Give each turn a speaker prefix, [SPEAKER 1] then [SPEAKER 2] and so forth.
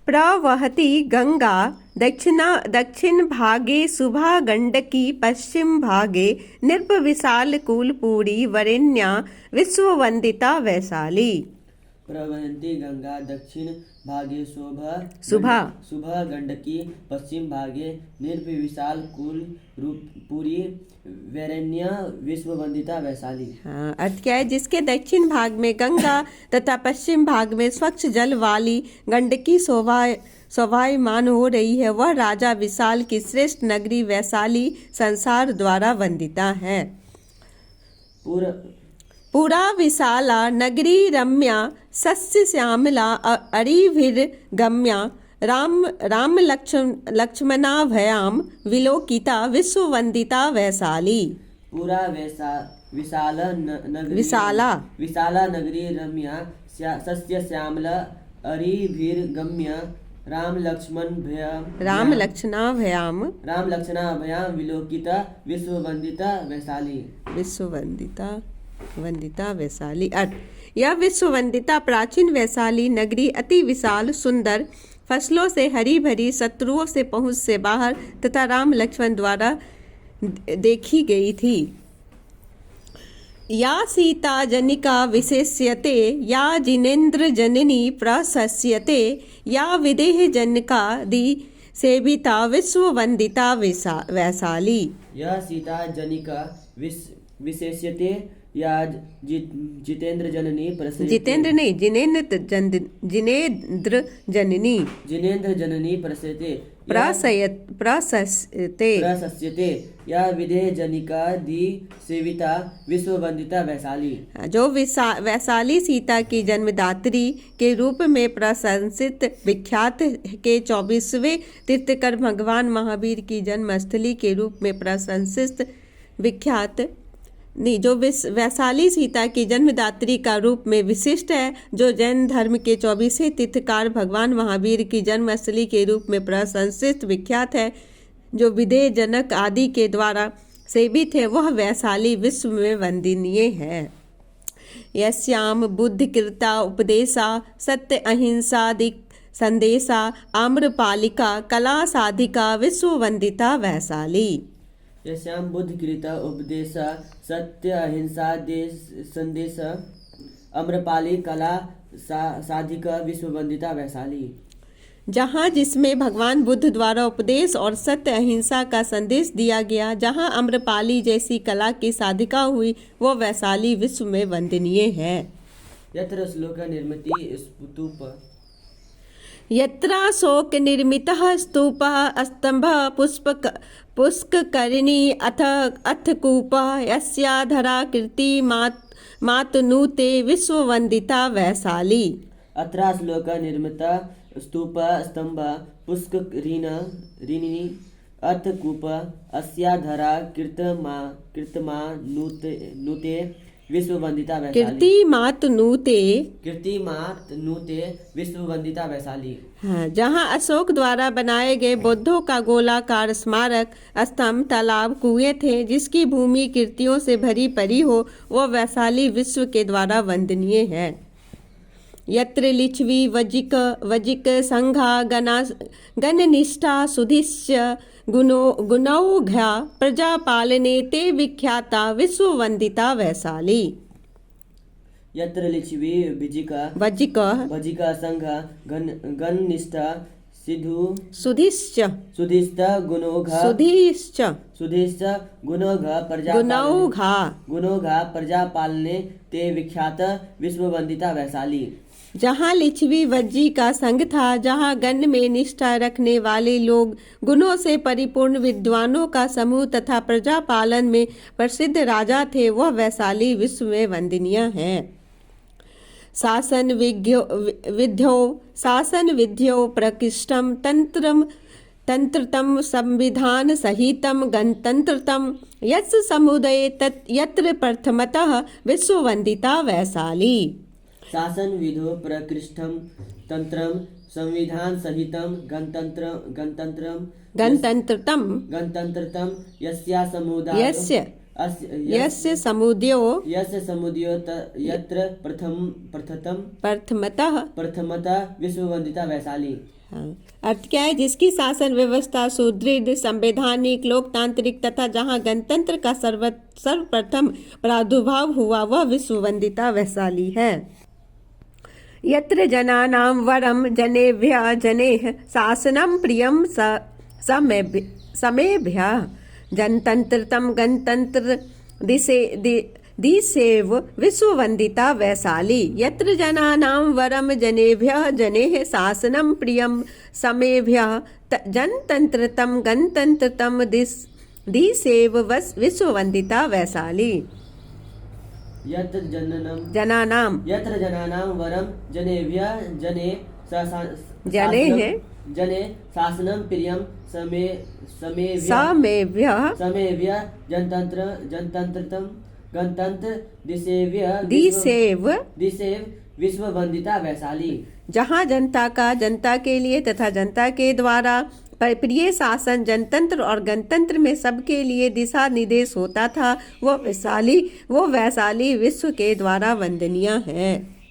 [SPEAKER 1] प्रवहति गंगा दक्षिण भागे शुभा गंडकी पश्चिम भागे नृप कूलपूरी वरेण्या विश्ववंदिता वैशाली।
[SPEAKER 2] प्रवहन्ति गंगा दक्षिण भागे
[SPEAKER 1] शुभा
[SPEAKER 2] शुभा गंडकी पश्चिम भागे निर्विशाल कुल पूरी वरेण्या विश्ववंदिता वैशाली।
[SPEAKER 1] हाँ, अर्थ क्या है? जिसके दक्षिण भाग में गंगा तथा पश्चिम भाग में स्वच्छ जल वाली गंडकी शोभायमान हो रही है, वह राजा विशाल की श्रेष्ठ नगरी वैशाली संसार द्वारा वंदिता है। पुरा विशाला नगरी रम्या सस्य श्यामला अरिभिर्गम्या राम लक्ष्मणाभयाम विलोकिता विश्ववंदिता वैशाली।
[SPEAKER 2] पूरा विशाला नगरी रम्या सस्य श्यामला अरिभिर्गम्या राम लक्ष्मणाभयाम विलोकिता
[SPEAKER 1] वंदिता वैशाली। अर्थ, यह विश्ववंदिता प्राचीन वैशाली नगरी अति विशाल सुंदर, फसलों से हरी भरी, शत्रुओं से पहुंच से बाहर तथा राम लक्ष्मण द्वारा देखी गई थी। या सीता जनिका विशेष्यते या जिनेन्द्र जननी प्रशस्यते या विदेह जनकादि सेविता विश्ववंदिता वैशाली।
[SPEAKER 2] यह सीता जनिका विशेष्यते या जितेंद्र जननी
[SPEAKER 1] जितेंद्र नहीं जिनेन्द्र जननी
[SPEAKER 2] प्रशस्यते या विदेह जनिका दी सेविता विश्ववंदिता वैशाली।
[SPEAKER 1] जो वैशाली सीता की जन्मदात्री के रूप में प्रशंसित विख्यात के 24वें तीर्थकर भगवान महावीर की जन्मस्थली के रूप में प्रशंसित विख्यात नहीं, जो वैशाली सीता की जन्मदात्री का रूप में विशिष्ट है, जो जैन धर्म के 24वें तीर्थकार भगवान महावीर की जन्मस्थली के रूप में प्रशंसित विख्यात है, जो विदेह जनक आदि के द्वारा सेवित है, वह वैशाली विश्व में वंदनीय है। यस्याम बुद्धिकृता उपदेशा सत्य अहिंसादि संदेशा आम्रपालिका कला साधिका विश्ववंदिता वैशाली।
[SPEAKER 2] यस्याम बुद्धिकृता उपदेश सत्य अहिंसा संदेश अम्रपाली कला साधिका विश्ववंदिता वैशाली।
[SPEAKER 1] जहाँ जिसमें भगवान बुद्ध द्वारा उपदेश और सत्य अहिंसा का संदेश दिया गया, जहाँ अम्रपाली जैसी कला की साधिका हुई, वो वैशाली विश्व में वंदनीय है।
[SPEAKER 2] यत्र श्लोक निर्मिति स्तूप
[SPEAKER 1] यत्राशोक निर्मितः स्तूपः स्तंभः पुष्करिणी अथ कूपः यस्याधरा कीर्ति मातनुते विश्ववंदिता वैशाली।
[SPEAKER 2] अत्र श्लोक निर्मितः स्तूपः स्तंभः पुष्करिणी अथ कूपः अस्याधरा कीर्तिमातनुते विश्ववंदिता वैशाली। कीर्तिमातनुते विश्ववंदिता वैशाली।
[SPEAKER 1] हाँ, जहाँ अशोक द्वारा बनाए गए बुद्धों का गोलाकार स्मारक स्तंभ तालाब कुएं थे, जिसकी भूमि कीर्तियों से भरी पड़ी हो, वह वैशाली विश्व के द्वारा वंदनीय है। यत्र लिच्छवी वजिक संघा गणनिष्ठा सुधिश्च गुणौघा प्रजापालने ते विख्याता विश्ववंदिता वैशाली।
[SPEAKER 2] यत्र लिच्छवी वजिक संघ गणनिष्ठा सुधिश्च गुणौघा प्रजापालने ते विख्यात विश्ववंदिता वैशाली।
[SPEAKER 1] जहाँ लिच्छवी वज्जी का संघ था, जहाँ गण में निष्ठा रखने वाले लोग, गुणों से परिपूर्ण विद्वानों का समूह तथा प्रजा पालन में प्रसिद्ध राजा थे, वह वैशाली विश्व में वंदनीय है। शासन विद्यो प्रकृष्टम तंत्रतम संविधान सहितम गणतंत्रतम यस्य समुदये यत्र प्रथमतः विश्ववंदिता वैशाली।
[SPEAKER 2] शासन विधो प्रकृष्टम तंत्रम संविधान सहितम गणतंत्रतम यस्य
[SPEAKER 1] यस्य समुदयो
[SPEAKER 2] यस्य समुदयो यत्र प्रथमतः विश्ववंदिता वैशाली।
[SPEAKER 1] हाँ, अर्थ क्या है? जिसकी शासन व्यवस्था सुदृढ़, संवैधानिक, लोकतांत्रिक तथा जहाँ गणतंत्र का सर्वप्रथम प्रादुर्भाव हुआ वह विश्ववंदिता वैशाली है। यत्र जनानां वरम जनेभ्यः जनेः शासनं प्रियं समेभ्यः जनतंत्रतम गणतंत्र दिसेव विश्ववंदिता वैशाली। यत्र जनानां वरम जनेभ्यः जनेः शासनं प्रियं समेभ्यः जनतंत्रतम गणतंत्रतम दिसेव विश्ववंदिता वैशाली।
[SPEAKER 2] यत्र जनानां वरम जनेभ्यः जने शासनं प्रियं समेभ्यः जनतंत्रतम गणतंत्र दिसेव विश्ववंदिता वैशाली।
[SPEAKER 1] जहाँ जनता के लिए तथा जनता के द्वारा प्रिय शासन जनतंत्र और गणतंत्र में सबके लिए दिशा निर्देश होता था, वो वैशाली विश्व के द्वारा वंदनीय है।